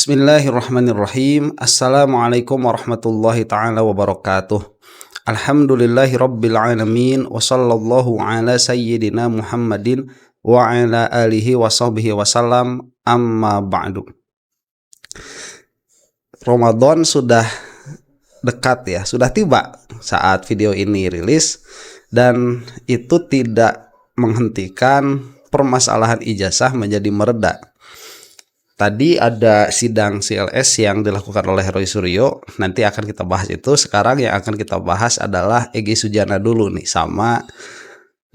Bismillahirrahmanirrahim. Assalamualaikum warahmatullahi ta'ala wabarakatuh. Alhamdulillahi rabbil alamin. Wa sallallahu ala sayyidina Muhammadin wa ala alihi wa sahbihi wasallam. Amma ba'du. Ramadan sudah dekat ya, sudah tiba saat video ini rilis. Dan itu tidak menghentikan permasalahan ijazah menjadi mereda. Tadi ada sidang CLS yang dilakukan oleh Roy Suryo, nanti akan kita bahas itu. Sekarang yang akan kita bahas adalah Egy Sujana dulu nih, sama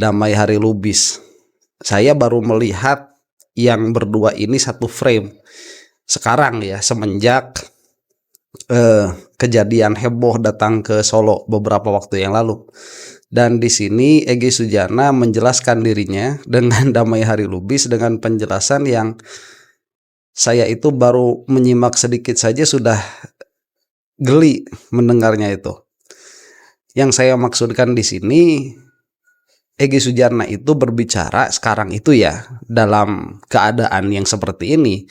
Damai Hari Lubis. Saya baru melihat yang berdua ini satu frame sekarang ya, semenjak kejadian heboh datang ke Solo beberapa waktu yang lalu. Dan di sini Egy Sujana menjelaskan dirinya dengan Damai Hari Lubis dengan penjelasan yang saya itu baru menyimak sedikit saja sudah geli mendengarnya itu. Yang saya maksudkan di sini, Egy Sujana itu berbicara sekarang itu ya dalam keadaan yang seperti ini.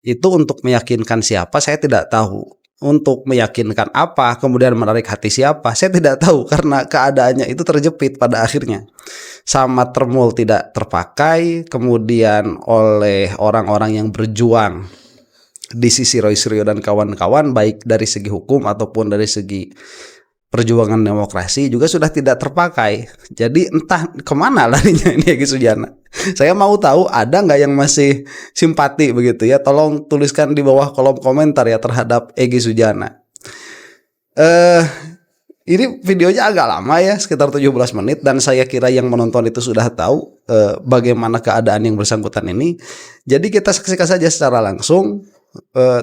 Itu untuk meyakinkan siapa saya tidak tahu. Untuk meyakinkan apa, kemudian menarik hati siapa, saya tidak tahu karena keadaannya itu terjepit pada akhirnya. Sama termul tidak terpakai, kemudian oleh orang-orang yang berjuang di sisi Roy Suryo dan kawan-kawan, baik dari segi hukum ataupun dari segi perjuangan demokrasi juga sudah tidak terpakai. Jadi entah kemana larinya ini Egy Sujana. Saya mau tahu ada nggak yang masih simpati begitu ya. Tolong tuliskan di bawah kolom komentar ya terhadap Egy Sujana. Ini videonya agak lama ya, sekitar 17 menit. Dan saya kira yang menonton itu sudah tahu bagaimana keadaan yang bersangkutan ini. Jadi kita saksikan saja secara langsung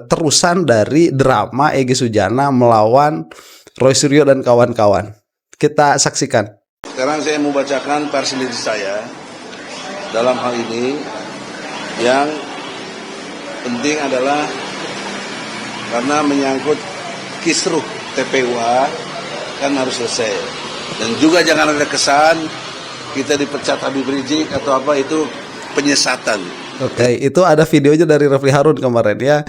terusan dari drama Egy Sujana melawan Roy Suryo dan kawan-kawan. Kita saksikan. Sekarang saya mau bacakan perselisi saya dalam hal ini. Yang penting adalah karena menyangkut kisruh TPUA kan harus selesai. Dan juga jangan ada kesan kita dipecat Habib Rizik atau apa, itu penyesatan. Oke, itu ada videonya dari Refli Harun kemarin ya.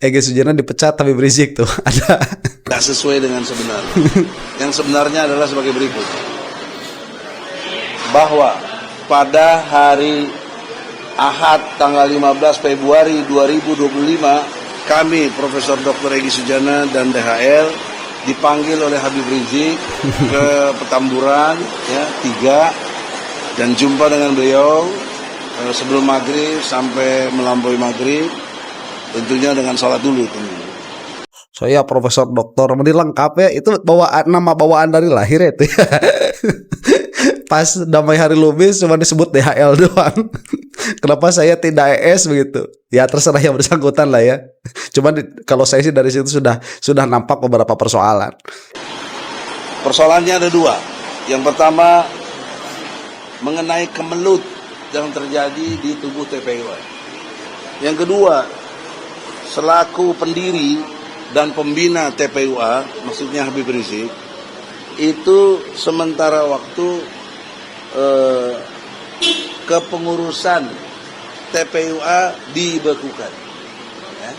Egy Sujana dipecat Habib Rizik tuh ada. Tidak sesuai dengan sebenarnya. Yang sebenarnya adalah sebagai berikut. Bahwa pada hari Ahad tanggal 15 Februari 2025 kami Profesor Dr. Egy Sujana dan DHL dipanggil oleh Habib Rizik ke Petamburan ya 3 dan jumpa dengan beliau sebelum maghrib sampai melampaui maghrib, tentunya dengan sholat dulu tentunya. Saya Profesor Doktor, ini lengkap ya, itu nama bawaan dari lahir ya itu ya. Pas Damai Hari Lubis cuma disebut DHL doang. Kenapa saya tidak ES begitu? Ya terserah yang bersangkutan lah ya. Cuman kalau saya sih dari situ sudah nampak beberapa persoalan. Persoalannya ada 2. Yang pertama mengenai kemelut yang terjadi di tubuh TPUA. Yang kedua, selaku pendiri dan pembina TPUA, maksudnya Habib Rizik, itu sementara waktu kepengurusan TPUA dibekukan ya,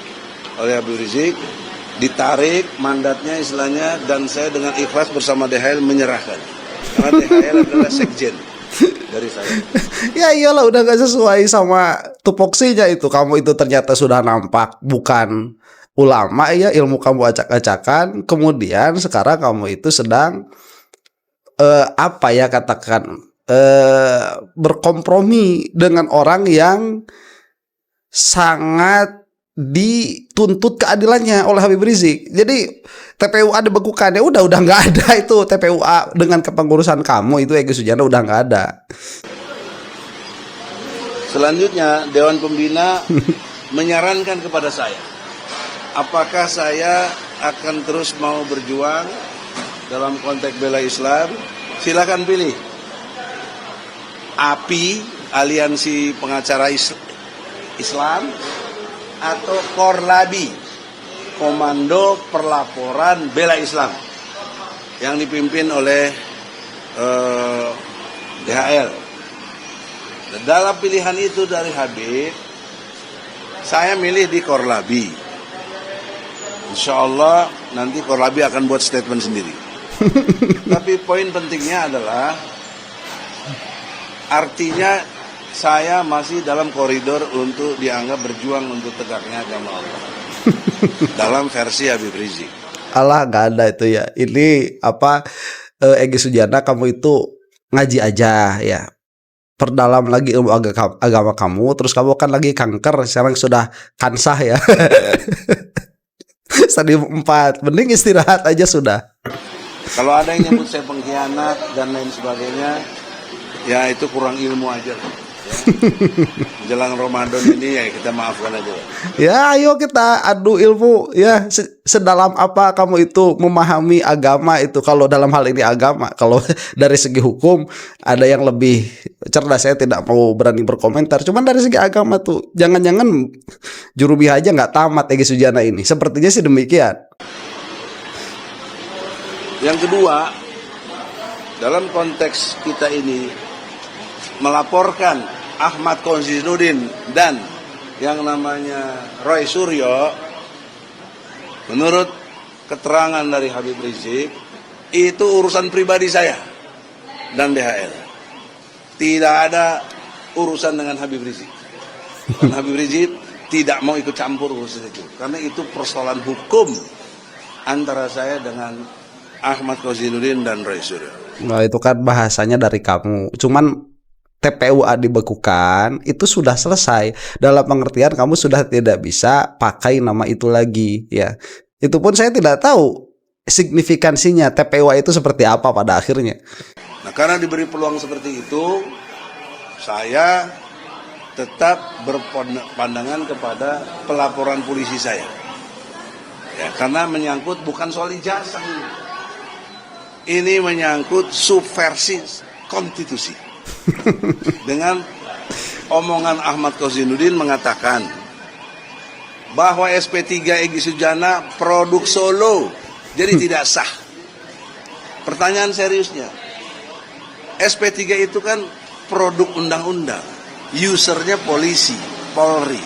oleh Habib Rizik, ditarik mandatnya istilahnya, dan saya dengan ikhlas bersama DHL menyerahkan, karena DHL adalah sekjen dari saya. Ya iyalah, udah gak sesuai sama tupoksinya itu. Kamu itu ternyata sudah nampak bukan ulama ya, ilmu kamu acak-acakan. Kemudian sekarang kamu itu sedang apa ya katakan, berkompromi dengan orang yang sangat dituntut keadilannya oleh Habib Rizik. Jadi TPUA dibekukan, ya udah nggak ada itu TPUA dengan kepengurusan kamu itu. Egy Sujana udah nggak ada. Selanjutnya Dewan Pembina menyarankan kepada saya, apakah saya akan terus mau berjuang dalam konteks bela Islam? Silakan pilih. API, Aliansi Pengacara Islam, atau Korlabi, Komando Perlaporan Bela Islam, yang dipimpin oleh DHL. Dalam pilihan itu dari Habib, saya milih di Korlabi. Insya Allah nanti Korlabi akan buat statement sendiri. Tapi poin pentingnya adalah artinya saya masih dalam koridor untuk dianggap berjuang untuk tegaknya agama Allah. Dalam versi Habib Rizik. Alah, nggak ada itu ya. Ini apa, Egy Sujana, kamu itu ngaji aja ya. Perdalam lagi ilmu agama kamu. Terus kamu kan lagi kanker, sekarang sudah kansah ya. Stadium 4. Mending istirahat aja sudah. Kalau ada yang nyebut saya pengkhianat dan lain sebagainya, ya itu kurang ilmu aja. Ya. Jelang Ramadan ini ya kita maafkan aja. Ya ayo kita adu ilmu ya, sedalam apa kamu itu memahami agama itu. Kalau dalam hal ini agama, kalau dari segi hukum ada yang lebih cerdas, saya tidak mau berani berkomentar. Cuman dari segi agama tuh jangan-jangan juru bicara aja nggak tamat Egy Sujana ini. Sepertinya sih demikian. Yang kedua, dalam konteks kita ini melaporkan Ahmad Konzinuddin dan yang namanya Roy Suryo, menurut keterangan dari Habib Rizik, itu urusan pribadi saya dan DHL. Tidak ada urusan dengan Habib Rizik. Dan Habib Rizik tidak mau ikut campur urusan itu. Karena itu persoalan hukum antara saya dengan Ahmad Konzinuddin dan Roy Suryo. Nah itu kan bahasanya dari kamu. Cuman TPUA dibekukan itu sudah selesai, dalam pengertian kamu sudah tidak bisa pakai nama itu lagi ya. Itu pun saya tidak tahu signifikansinya TPUA itu seperti apa pada akhirnya. Nah, karena diberi peluang seperti itu, saya tetap berpandangan kepada pelaporan polisi saya. Ya, karena menyangkut bukan soal ijazah ini. Ini menyangkut subversi konstitusi. Dengan omongan Ahmad Konzinuddin mengatakan bahwa SP3 Egy Sujana produk Solo, jadi tidak sah. Pertanyaan seriusnya, SP3 itu kan produk undang-undang, usernya polisi, Polri.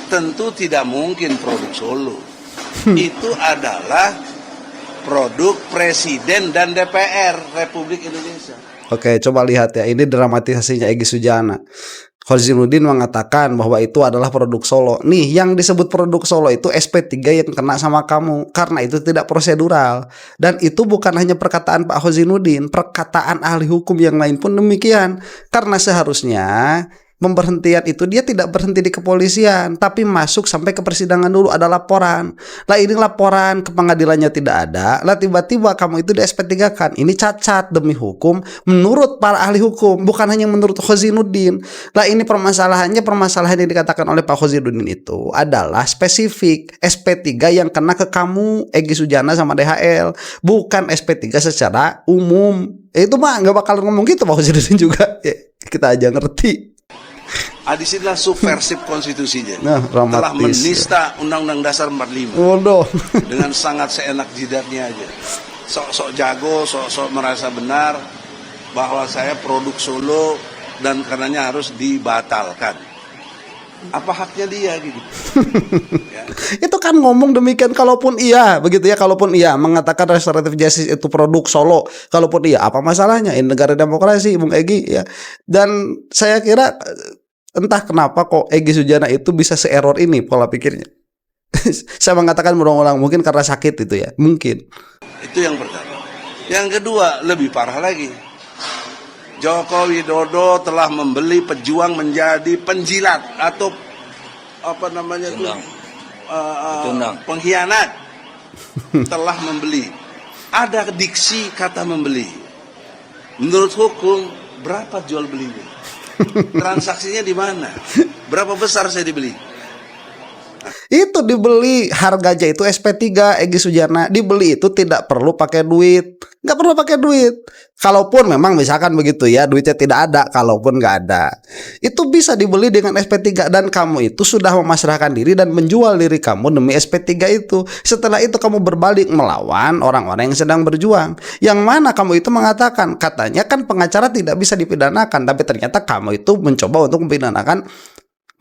Tentu tidak mungkin produk Solo. Itu adalah produk Presiden dan DPR Republik Indonesia. Oke, coba lihat ya, ini dramatisasinya Egy Sujana. Konzinuddin mengatakan bahwa itu adalah produk Solo. Nih, yang disebut produk Solo itu SP3 yang kena sama kamu, karena itu tidak prosedural. Dan itu bukan hanya perkataan Pak Konzinuddin, perkataan ahli hukum yang lain pun demikian. Karena seharusnya pemberhentian itu dia tidak berhenti di kepolisian, tapi masuk sampai ke persidangan dulu, ada laporan. Lah ini laporan ke pengadilannya tidak ada, lah tiba-tiba kamu itu di SP3 kan. Ini cacat demi hukum menurut para ahli hukum, bukan hanya menurut Konzinuddin. Lah ini permasalahan yang dikatakan oleh Pak Konzinuddin itu adalah spesifik SP3 yang kena ke kamu Egy Sujana sama DHL, bukan SP3 secara umum. Itu mah nggak bakal ngomong gitu Pak Konzinuddin juga. Ya, kita aja ngerti. Disinilah subversif konstitusinya. Nah, telah menista Undang-Undang Dasar 45. Waduh. Dengan sangat seenak jidatnya aja. Sok-sok jago, sok-sok merasa benar bahwa saya produk Solo dan karenanya harus dibatalkan. Apa haknya dia gitu? Ya. Itu kan ngomong demikian, kalaupun iya begitu ya, kalaupun iya mengatakan restoratif justice itu produk Solo, kalaupun iya apa masalahnya? Ini negara demokrasi, Bung Egy ya. Dan saya kira entah kenapa kok Egy Sujana itu bisa se-error ini pola pikirnya. Saya mengatakan berulang-ulang, mungkin karena sakit itu ya, mungkin. Itu yang pertama. Yang kedua, lebih parah lagi. Joko Widodo telah membeli pejuang menjadi penjilat atau apa namanya itu pengkhianat. Telah membeli. Ada diksi kata membeli. Menurut hukum berapa jual belinya? Transaksinya di mana? Berapa besar saya dibeli? Itu dibeli harganya itu SP3 Egy Sujana, dibeli itu tidak perlu pakai duit, nggak perlu pakai duit. Kalaupun memang misalkan begitu ya, duitnya tidak ada, kalaupun nggak ada, itu bisa dibeli dengan SP3 dan kamu itu sudah memasrahkan diri dan menjual diri kamu demi SP3 itu. Setelah itu kamu berbalik melawan orang-orang yang sedang berjuang. Yang mana kamu itu mengatakan, katanya kan pengacara tidak bisa dipidanakan, tapi ternyata kamu itu mencoba untuk mempidanakan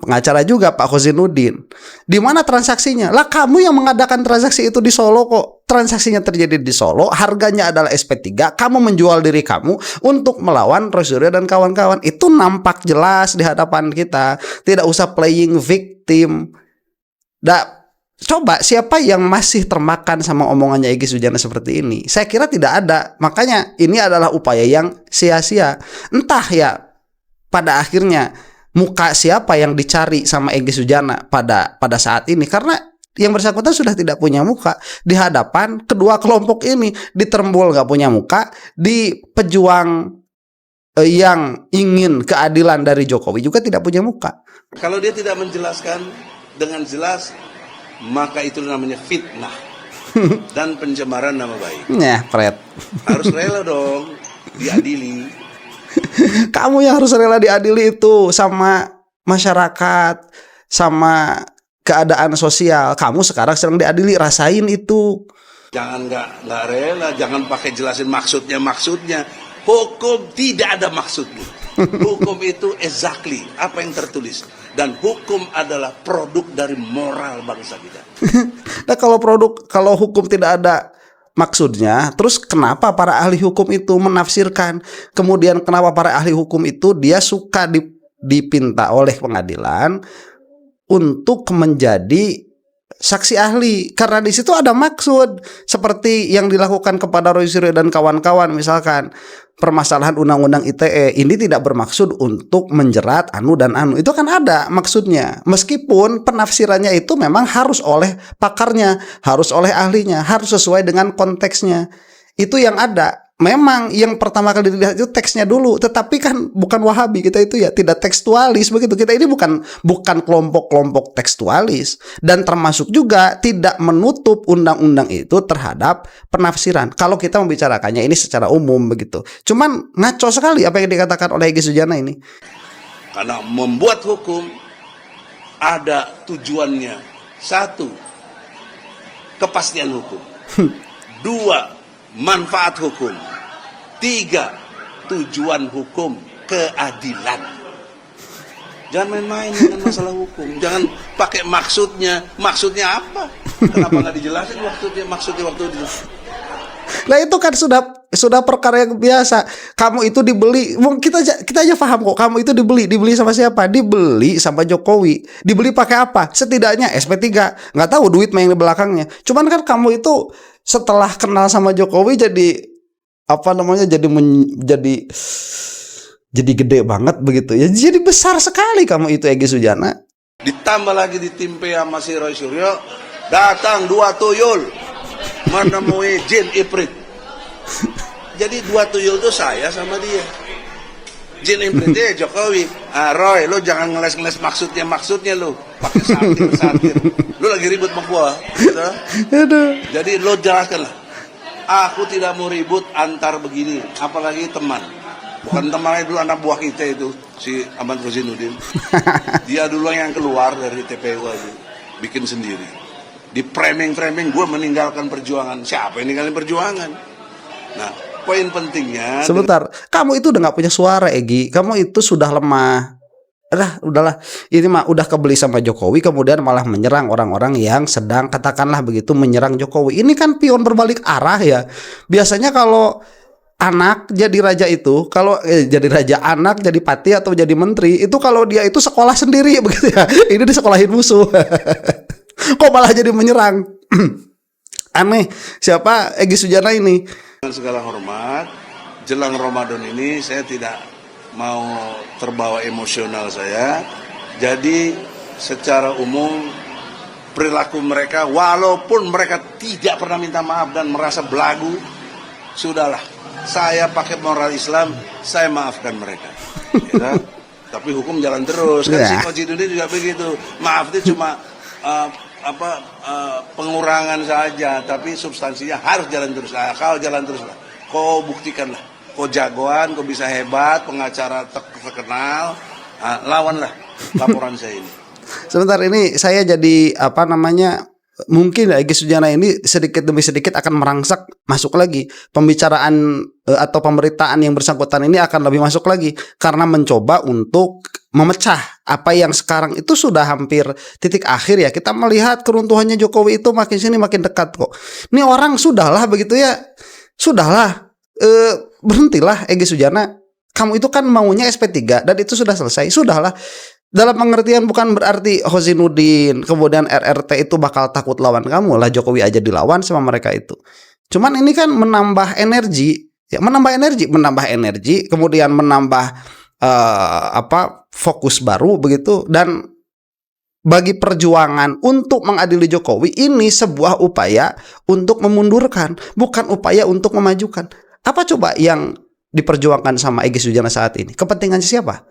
pengacara juga Pak Khosinuddin. Di mana transaksinya? Lah kamu yang mengadakan transaksi itu di Solo kok. Transaksinya terjadi di Solo, harganya adalah SP3, kamu menjual diri kamu untuk melawan Roy Suryo dan kawan-kawan. Itu nampak jelas di hadapan kita. Tidak usah playing victim. Coba siapa yang masih termakan sama omongannya Egy Sujana seperti ini? Saya kira tidak ada. Makanya ini adalah upaya yang sia-sia. Entah ya pada akhirnya muka siapa yang dicari sama Egy Sujana pada saat ini, karena yang bersangkutan sudah tidak punya muka di hadapan kedua kelompok ini. Di Trembol nggak punya muka, di pejuang yang ingin keadilan dari Jokowi juga tidak punya muka. Kalau dia tidak menjelaskan dengan jelas, maka itu namanya fitnah dan pencemaran nama baik. Ya, Fred. Harus rela dong diadili. Kamu yang harus rela diadili itu sama masyarakat, sama keadaan sosial. Kamu sekarang sedang diadili, rasain itu. Jangan nggak rela, jangan pakai jelasin maksudnya. Hukum tidak ada maksudnya. Hukum itu exactly apa yang tertulis, dan hukum adalah produk dari moral bangsa kita. Nah, kalau hukum tidak ada maksudnya, terus kenapa para ahli hukum itu menafsirkan? Kemudian kenapa para ahli hukum itu dia suka dipinta oleh pengadilan untuk menjadi saksi ahli, karena di situ ada maksud, seperti yang dilakukan kepada Roy Suryo dan kawan-kawan. Misalkan permasalahan undang-undang ITE ini tidak bermaksud untuk menjerat anu dan anu, itu kan ada maksudnya, meskipun penafsirannya itu memang harus oleh pakarnya, harus oleh ahlinya, harus sesuai dengan konteksnya. Itu yang ada. Memang yang pertama kali dilihat itu teksnya dulu, tetapi kan bukan Wahabi kita itu ya, tidak tekstualis begitu. Kita ini bukan kelompok-kelompok tekstualis, dan termasuk juga tidak menutup undang-undang itu terhadap penafsiran. Kalau kita membicarakannya ini secara umum begitu. Cuman ngaco sekali apa yang dikatakan oleh Egy Sujana ini. Karena membuat hukum ada tujuannya. 1, kepastian hukum. 2, manfaat hukum. 3, tujuan hukum, keadilan. Jangan main-main dengan masalah hukum. Jangan pakai maksudnya. Maksudnya apa? Kenapa nggak dijelasin maksudnya waktu itu? Nah itu kan sudah perkara yang biasa. Kamu itu dibeli, kita aja paham kok. Kamu itu dibeli sama siapa? Dibeli sama Jokowi. Dibeli pakai apa? Setidaknya SP3. Nggak tahu duit main di belakangnya. Cuman kan kamu itu setelah kenal sama Jokowi jadi jadi gede banget begitu ya. Jadi besar sekali kamu itu, Egy Sujana. Ditambah lagi ditimpe sama si Roy Suryo, datang 2 tuyul menemui jin Ifrit. Jadi 2 tuyul itu saya sama dia. Jin Ifritnya Jokowi. Roy, lo jangan ngeles-ngeles maksudnya lo. Pakai satir. Lo lagi ribut sama gua, gitu. Jadi lo jelaskan lah. Aku tidak mau ribut antar begini, apalagi teman. Bukan temannya dulu, anak buah kita itu, si Ahmad Khosinuddin. Dia dulu yang keluar dari TPU aja, bikin sendiri. Di framing gue meninggalkan perjuangan. Siapa yang ninggalin perjuangan? Nah, poin pentingnya. Sebentar, kamu itu udah nggak punya suara, Egy. Kamu itu sudah lemah. Udahlah, ini mah udah kebeli sama Jokowi, kemudian malah menyerang orang-orang yang sedang, katakanlah begitu, menyerang Jokowi. Ini kan pion berbalik arah ya. Biasanya kalau anak jadi raja itu, kalau jadi raja, anak jadi pati atau jadi menteri, itu kalau dia itu sekolah sendiri begitu ya. Ini disekolahin musuh. Kok malah jadi menyerang? Aneh. Siapa Egy Sujana ini? Dengan segala hormat, jelang Ramadan ini saya tidak mau terbawa emosional saya. Jadi secara umum perilaku mereka, walaupun mereka tidak pernah minta maaf dan merasa belagu, sudahlah, saya pakai moral Islam, saya maafkan mereka ya. Tapi hukum jalan terus kan. Si Khosinuddin juga begitu. Maaf itu cuma pengurangan saja, tapi substansinya harus jalan terus. Kau jalan terus lah, kau buktikanlah, kau jagoan, kau bisa hebat, pengacara terkenal, lawanlah laporan saya ini. Sebentar, ini saya jadi mungkin Egy Sujana ini sedikit demi sedikit akan merangsak masuk lagi. Pembicaraan atau pemberitaan yang bersangkutan ini akan lebih masuk lagi, karena mencoba untuk memecah apa yang sekarang itu sudah hampir titik akhir ya. Kita melihat keruntuhannya Jokowi itu makin sini makin dekat kok. Ini orang sudahlah begitu ya. Sudahlah, berhentilah Egy Sujana. Kamu itu kan maunya SP3 dan itu sudah selesai. Sudahlah. Dalam pengertian bukan berarti Hozinudin kemudian RRT itu bakal takut lawan kamu lah. Jokowi aja dilawan sama mereka itu. Cuman ini kan menambah energi, ya menambah energi, kemudian menambah fokus baru begitu. Dan bagi perjuangan untuk mengadili Jokowi ini sebuah upaya untuk memundurkan, bukan upaya untuk memajukan. Apa coba yang diperjuangkan sama Egy Sujana saat ini? Kepentingannya siapa?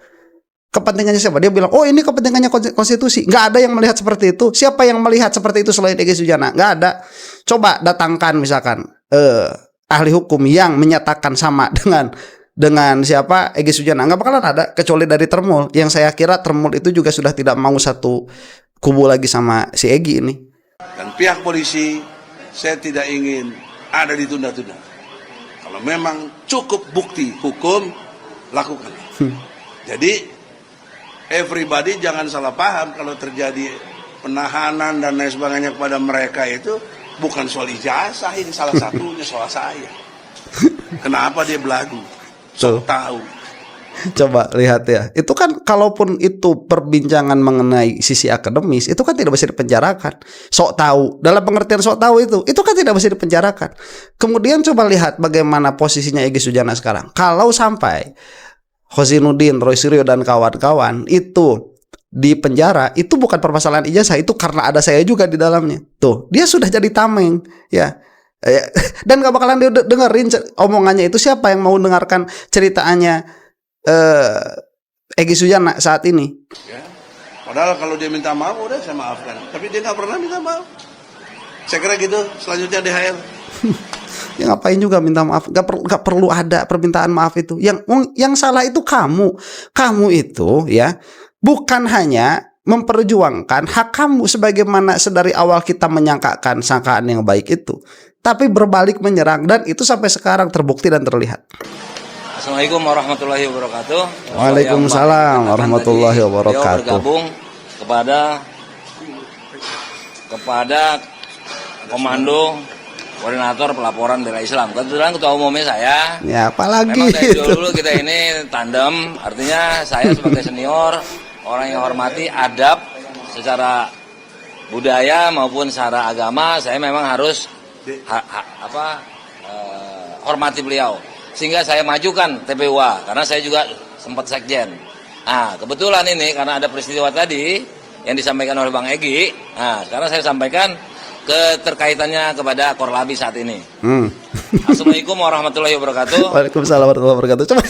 Kepentingannya siapa? Dia bilang, oh ini kepentingannya konstitusi. Nggak ada yang melihat seperti itu. Siapa yang melihat seperti itu selain Egy Sujana? Nggak ada. Coba datangkan misalkan ahli hukum yang menyatakan sama dengan siapa Egy Sujana. Nggak bakalan ada kecuali dari Termul. Yang saya kira Termul itu juga sudah tidak mau satu kubu lagi sama si Egy ini. Dan pihak polisi, saya tidak ingin ada ditunda-tunda. Kalau memang cukup bukti hukum, lakukan. Jadi everybody jangan salah paham kalau terjadi penahanan dan lain sebagainya kepada mereka itu bukan soal ijazah, ini salah satunya soal saya. Kenapa dia belagu? So tahu. Coba lihat ya. Itu kan kalaupun itu perbincangan mengenai sisi akademis, itu kan tidak bisa dipenjarakan. Sok tahu. Dalam pengertian sok tahu itu kan tidak bisa dipenjarakan. Kemudian coba lihat bagaimana posisinya Egy Sujana sekarang. Kalau sampai Hozinudin, Roy Suryo dan kawan-kawan itu di penjara, itu bukan permasalahan ijazah, itu karena ada saya juga di dalamnya. Tuh, dia sudah jadi tameng, ya. Dan gak bakalan dia dengerin omongannya itu. Siapa yang mau dengarkan ceritaannya Egy Sujana saat ini? Ya. Padahal kalau dia minta maaf udah saya maafkan. Tapi dia nggak pernah minta maaf. Saya kira gitu. Selanjutnya DHL. Ya ngapain juga minta maaf? Gak perlu ada permintaan maaf itu. Yang salah itu kamu. Kamu itu ya bukan hanya memperjuangkan hak kamu sebagaimana sedari awal kita menyangkakan sangkaan yang baik itu, tapi berbalik menyerang, dan itu sampai sekarang terbukti dan terlihat. Assalamualaikum warahmatullahi wabarakatuh. Waalaikumsalam warahmatullahi wabarakatuh. Bergabung kepada Komando Koordinator Pelaporan Bela Islam. Kebetulan ketua umumnya saya. Ya, apalagi. Memang dari dulu kita ini tandem, artinya saya sebagai senior, orang yang hormati adab secara budaya maupun secara agama, saya memang harus hormati beliau. Sehingga saya majukan TPUA karena saya juga sempat sekjen. Nah, kebetulan ini karena ada peristiwa tadi yang disampaikan oleh Bang Egy. Nah, sekarang saya sampaikan keterkaitannya kepada Korlabi saat ini. Assalamualaikum warahmatullahi wabarakatuh. Waalaikumsalam warahmatullahi wabarakatuh. Coba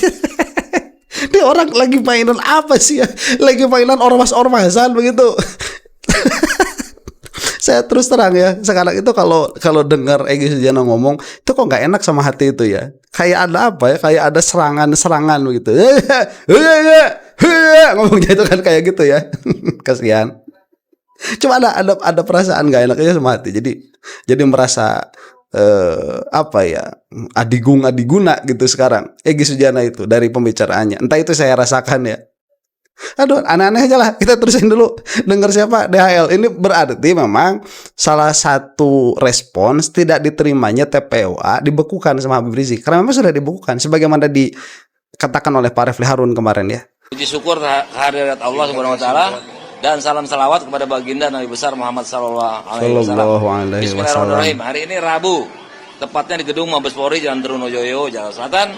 ini orang lagi mainan apa sih ya? Lagi mainan ormas-ormasan begitu. Saya terus terang ya, sekarang itu kalau dengar Egy Sujana ngomong, itu kok nggak enak sama hati itu ya. Kayak ada apa ya? Kayak ada serangan begitu. Ngomongnya itu kan kayak gitu ya. Kasihan. Cuma ada perasaan nggak enaknya sama hati. Jadi merasa adiguna gitu sekarang Egy Sujana itu dari pembicaraannya. Entah itu saya rasakan ya. Aduh, aneh-aneh aja lah. Kita terusin dulu. Dengar siapa? DHL. Ini berarti memang salah satu respons tidak diterimanya TPUA dibekukan sama Habib Rizik. Karena memang sudah dibekukan sebagaimana dikatakan oleh Pak Refli Harun kemarin ya. Puji syukur kehadirat Allah Subhanahu wa taala dan salam salawat kepada baginda Nabi besar Muhammad sallallahu alaihi wasallam. Bismillahirrahmanirrahim. Hari ini Rabu, tepatnya di gedung Mabes Polri Jalan Trunojoyo, Jakarta Selatan.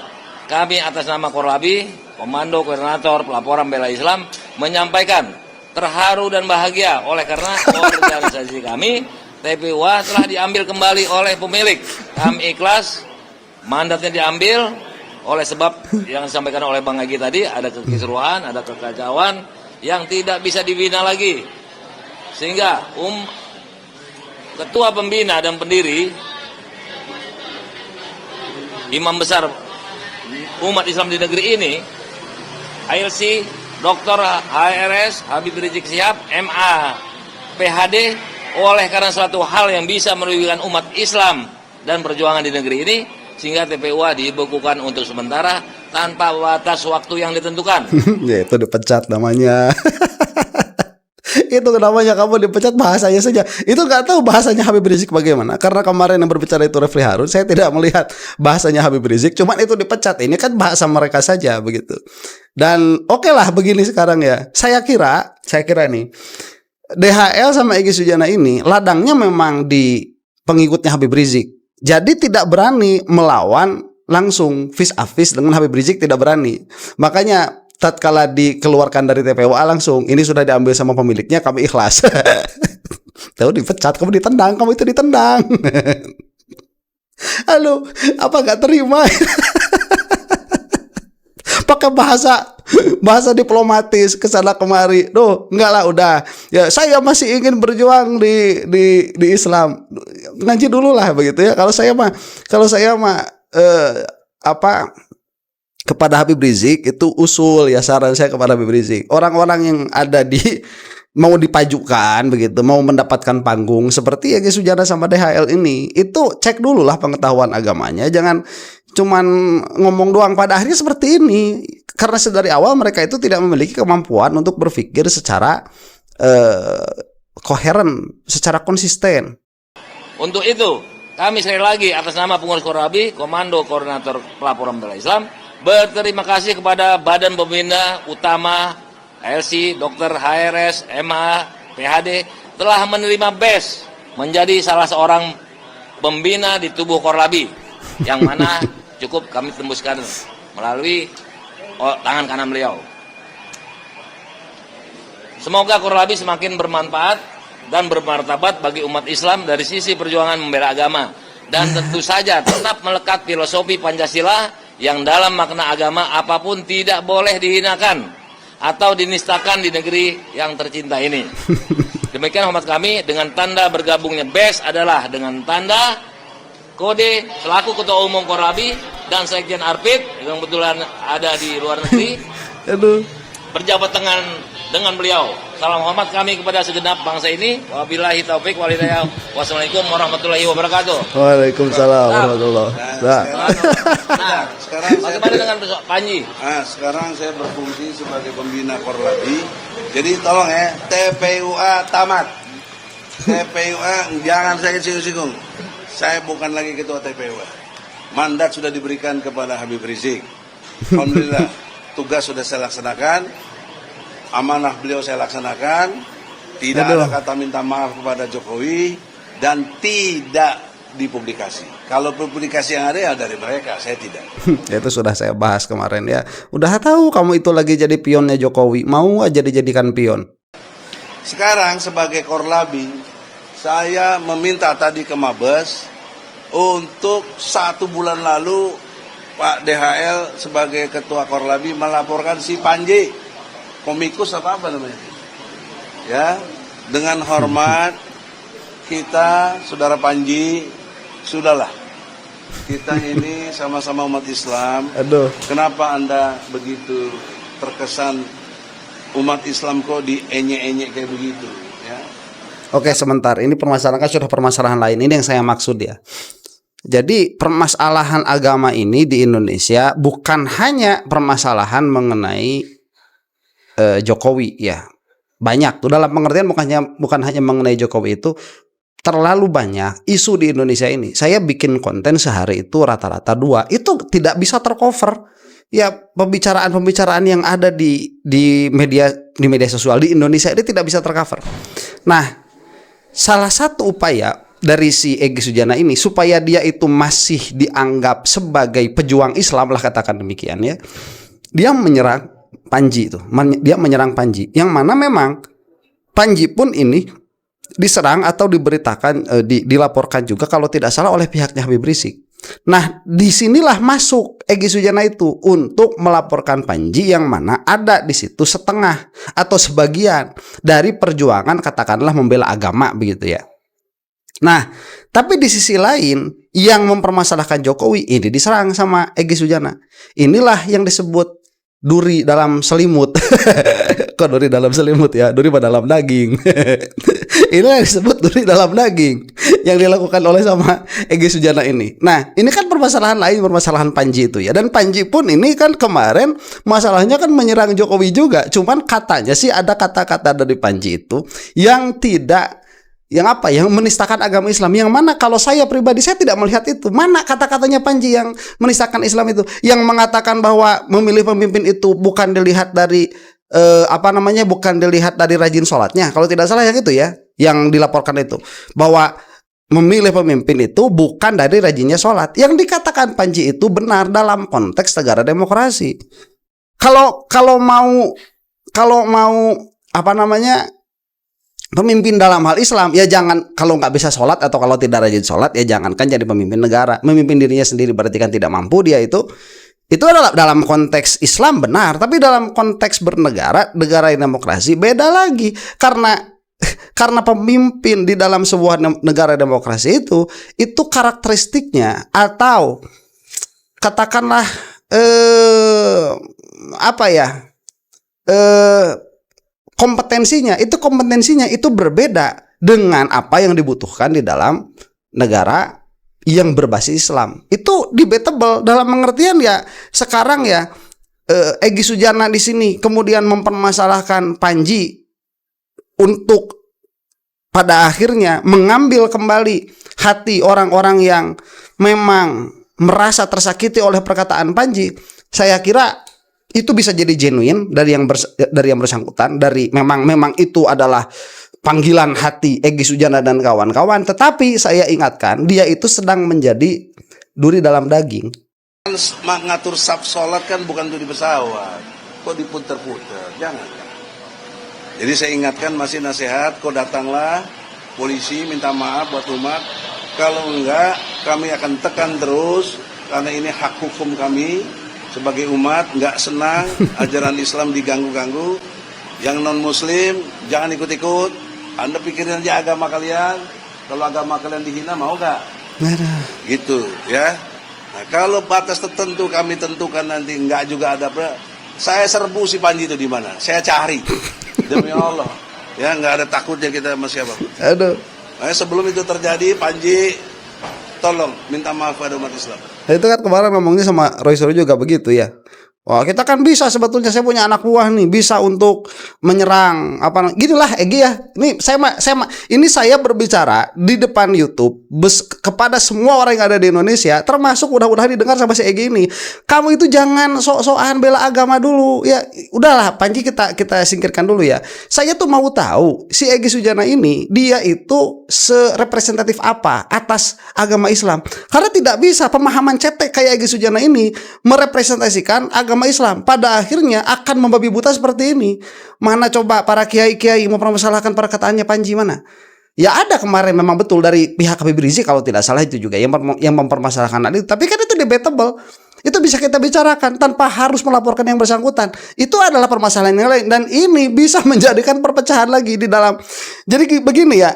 Kami atas nama Korlabi, Komando Koordinator Pelaporan Bela Islam, menyampaikan terharu dan bahagia oleh karena organisasi kami TPUA telah diambil kembali oleh pemilik. Kami ikhlas, mandatnya diambil oleh sebab yang disampaikan oleh Bang Egy tadi, ada kekisruhan, ada kekacauan yang tidak bisa dibina lagi. Sehingga ketua pembina dan pendiri imam besar umat Islam di negeri ini, ALC Dr. HRS Habib Rizik Syihab MA PhD, oleh karena suatu hal yang bisa merugikan umat Islam dan perjuangan di negeri ini, sehingga TPUA dibekukan untuk sementara tanpa batas waktu yang ditentukan. Ya itu dipecat namanya. Itu namanya kamu dipecat bahasanya saja. Itu nggak tahu bahasanya Habib Rizik bagaimana. Karena kemarin yang berbicara itu Refli Harun, saya tidak melihat bahasanya Habib Rizik. Cuman itu dipecat. Ini kan bahasa mereka saja begitu. Dan oke lah begini sekarang ya. Saya kira nih DHL sama Egy Sujana ini ladangnya memang di pengikutnya Habib Rizik. Jadi tidak berani melawan langsung face to face dengan Habib Rizik, tidak berani. Makanya tatkala dikeluarkan dari TPWA langsung, ini sudah diambil sama pemiliknya, kami ikhlas. Tahu dipecat, kamu ditendang, kamu itu ditendang. Halo, apa nggak terima? Pakai bahasa diplomatis kesana kemari. Duh, enggak lah, udah. Ya, saya masih ingin berjuang di Islam. Ngaji dulu lah begitu ya. Kalau saya mah kepada Habib Rizik itu usul ya, saran saya kepada Habib Rizik, orang-orang yang ada mau dipajukan begitu, mau mendapatkan panggung seperti Egy Sujana sama DHL ini, itu cek dulu lah pengetahuan agamanya, jangan cuman ngomong doang. Pada akhirnya seperti ini karena sedari awal mereka itu tidak memiliki kemampuan untuk berpikir secara koheren, secara konsisten. Untuk itu kami sekali lagi atas nama pengurus Korlabi, Komando Koordinator Pelaporan Pembela Islam, berterima kasih kepada Badan Pembina Utama LC, Dr. HRS, MH, PHD telah menerima BES menjadi salah seorang pembina di tubuh Korlabi, yang mana cukup kami tembuskan melalui tangan kanan beliau. Semoga Korlabi semakin bermanfaat dan bermartabat bagi umat Islam dari sisi perjuangan membela agama, dan tentu saja tetap melekat filosofi Pancasila yang dalam makna agama apapun tidak boleh dihinakan atau dinistakan di negeri yang tercinta ini. Demikian hormat kami. Dengan tanda bergabungnya BES adalah dengan tanda kode selaku Ketua Umum Korlabi dan Sekjen Arpit yang kebetulan ada di luar negeri. Berjabat tangan dengan beliau. Salam hormat kami kepada segenap bangsa ini. Wabillahi taufik walhidayah. Wassalamualaikum warahmatullahi wabarakatuh. Waalaikumsalam warahmatullahi wabarakatuh. Nah, sekarang bagaimana dengan Panji? Sekarang saya berfungsi sebagai pembina Korlabi. Jadi tolong ya, TPUA tamat. TPUA jangan saya singgung-singgung. Saya bukan lagi ketua TPUA. Mandat sudah diberikan kepada Habib Rizik. Alhamdulillah, tugas sudah saya laksanakan. Amanah beliau saya laksanakan. Tidak ada kata minta maaf kepada Jokowi dan tidak dipublikasi. Kalau publikasi yang ada ya dari mereka, saya tidak. Itu sudah saya bahas kemarin ya. Udah tahu kamu itu lagi jadi pionnya Jokowi, mau aja dijadikan pion. Sekarang sebagai Korlabi, saya meminta tadi ke Mabes untuk 1 bulan lalu Pak DHL sebagai ketua Korlabi melaporkan si Panji, komikus apa namanya, ya, dengan hormat kita, saudara Panji, sudahlah, kita ini sama-sama umat Islam. Kenapa Anda begitu terkesan umat Islam kok dienyek-enyek kayak begitu, ya? Oke, sebentar, ini permasalahan kan sudah permasalahan lain. Ini yang saya maksud ya. Jadi permasalahan agama ini di Indonesia bukan hanya permasalahan mengenai Jokowi ya, banyak tuh, dalam pengertian bukan hanya mengenai Jokowi, itu terlalu banyak isu di Indonesia ini. Saya bikin konten sehari itu rata-rata 2, itu tidak bisa tercover ya. Pembicaraan yang ada di media sosial di Indonesia ini tidak bisa tercover. Nah, salah satu upaya dari si Egy Sujana ini supaya dia itu masih dianggap sebagai pejuang Islam lah, katakan demikian ya, dia menyerang Panji itu, dia menyerang Panji, yang mana memang Panji pun ini diserang atau diberitakan, dilaporkan juga kalau tidak salah oleh pihaknya Habib Rizik. Nah, disinilah masuk Egy Sujana itu untuk melaporkan Panji, yang mana ada di situ setengah atau sebagian dari perjuangan katakanlah membela agama begitu ya. Nah, tapi di sisi lain yang mempermasalahkan Jokowi ini diserang sama Egy Sujana. Inilah yang disebut duri dalam selimut. Kok duri dalam selimut ya? Duri pada dalam daging. Inilah yang disebut duri dalam daging yang dilakukan oleh sama Egy Sujana ini. Nah, ini kan permasalahan lain, permasalahan Panji itu ya. Dan Panji pun ini kan kemarin masalahnya kan menyerang Jokowi juga. Cuman katanya sih ada kata-kata dari Panji itu yang tidak, yang apa, yang menistakan agama Islam. Yang mana kalau saya pribadi saya tidak melihat itu. Mana kata-katanya Panji yang menistakan Islam itu, yang mengatakan bahwa memilih pemimpin itu bukan dilihat dari bukan dilihat dari rajin sholatnya. Kalau tidak salah yang itu ya, yang dilaporkan itu, bahwa memilih pemimpin itu bukan dari rajinnya sholat. Yang dikatakan Panji itu benar dalam konteks negara demokrasi. Kalau mau pemimpin dalam hal Islam, ya jangan, kalau nggak bisa sholat atau kalau tidak rajin sholat, ya jangankan jadi pemimpin negara. Memimpin dirinya sendiri berarti kan tidak mampu dia itu adalah dalam konteks Islam benar, tapi dalam konteks bernegara, negara yang demokrasi beda lagi. Karena pemimpin di dalam sebuah negara demokrasi itu karakteristiknya atau katakanlah kompetensinya itu berbeda dengan apa yang dibutuhkan di dalam negara yang berbasis Islam. Itu debatable dalam pengertian ya sekarang ya, Egy Sujana di sini kemudian mempermasalahkan Panji untuk pada akhirnya mengambil kembali hati orang-orang yang memang merasa tersakiti oleh perkataan Panji. Saya kira itu bisa jadi genuine dari yang bersangkutan, dari memang itu adalah panggilan hati Egy Sujana dan kawan-kawan. Tetapi saya ingatkan, dia itu sedang menjadi duri dalam daging. Ngatur saf sholat kan bukan duri pesawat, kok diputer-puter, jangan. Jadi saya ingatkan, masih nasihat, kok datanglah polisi minta maaf buat umat. Kalau enggak, kami akan tekan terus, karena ini hak hukum kami sebagai umat. Enggak senang ajaran Islam diganggu-ganggu. Yang non muslim jangan ikut-ikut. Anda pikirin aja agama kalian. Kalau agama kalian dihina, mau gak? Gitu ya. Nah, kalau batas tertentu kami tentukan nanti enggak juga ada. Saya serbu si Panji itu di mana? Saya cari. Demi Allah. Ya, enggak ada takutnya kita sama siapa. Aduh. Nah, sebelum itu terjadi, Panji tolong minta maaf pada umat Islam. Nah, itu kan kemarin ngomongnya sama Roy Suryo juga begitu ya. Wah, kita kan bisa sebetulnya, saya punya anak buah nih, bisa untuk menyerang ginilah Egy ya. Ini saya berbicara di depan YouTube kepada semua orang yang ada di Indonesia, termasuk mudah-mudahan didengar sama si Egy ini. Kamu itu jangan sok-sokan bela agama dulu. Ya, udahlah Panji kita singkirkan dulu ya. Saya tuh mau tahu si Egy Sujana ini dia itu serepresentatif apa atas agama Islam. Karena tidak bisa pemahaman cetek kayak Egy Sujana ini merepresentasikan agama Islam, pada akhirnya akan membabi buta seperti ini. Mana coba para kiai-kiai mempermasalahkan perkataannya Panji, mana? Ya ada kemarin memang betul dari pihak Habib Rizik kalau tidak salah itu juga yang mempermasalahkan itu. Tapi kan itu debatable. Itu bisa kita bicarakan tanpa harus melaporkan yang bersangkutan. Itu adalah permasalahan yang lain, dan ini bisa menjadikan perpecahan lagi di dalam. Jadi begini ya,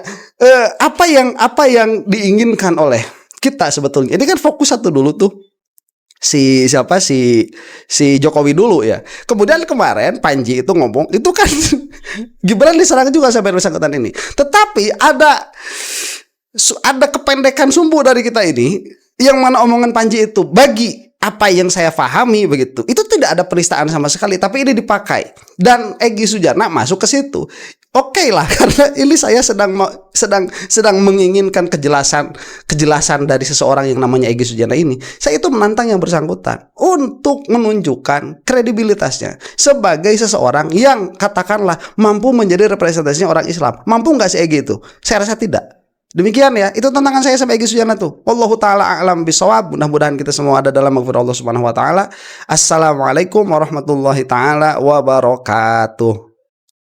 apa yang diinginkan oleh kita sebetulnya. Ini kan fokus satu dulu tuh. Si Jokowi dulu ya. Kemudian kemarin Panji itu ngomong, itu kan Gibran diserang juga sampai bersangkutan ini. Tetapi ada kependekan sumbu dari kita ini, yang mana omongan Panji itu bagi apa yang saya pahami begitu, itu tidak ada penistaan sama sekali, tapi ini dipakai dan Egy Sujana masuk ke situ. Oke lah, karena ini saya sedang menginginkan kejelasan dari seseorang yang namanya Egy Sujana ini. Saya itu menantang yang bersangkutan untuk menunjukkan kredibilitasnya sebagai seseorang yang katakanlah mampu menjadi representasinya orang Islam. Mampu nggak si Egy itu? Saya rasa tidak. Demikian ya, itu tantangan saya sama Egy Sujana tuh. Wallahu taala a'lam bishawab. Mudah-mudahan kita semua ada dalam maghfirah Allah Subhanahu wa taala. Assalamualaikum warahmatullahi taala wabarakatuh.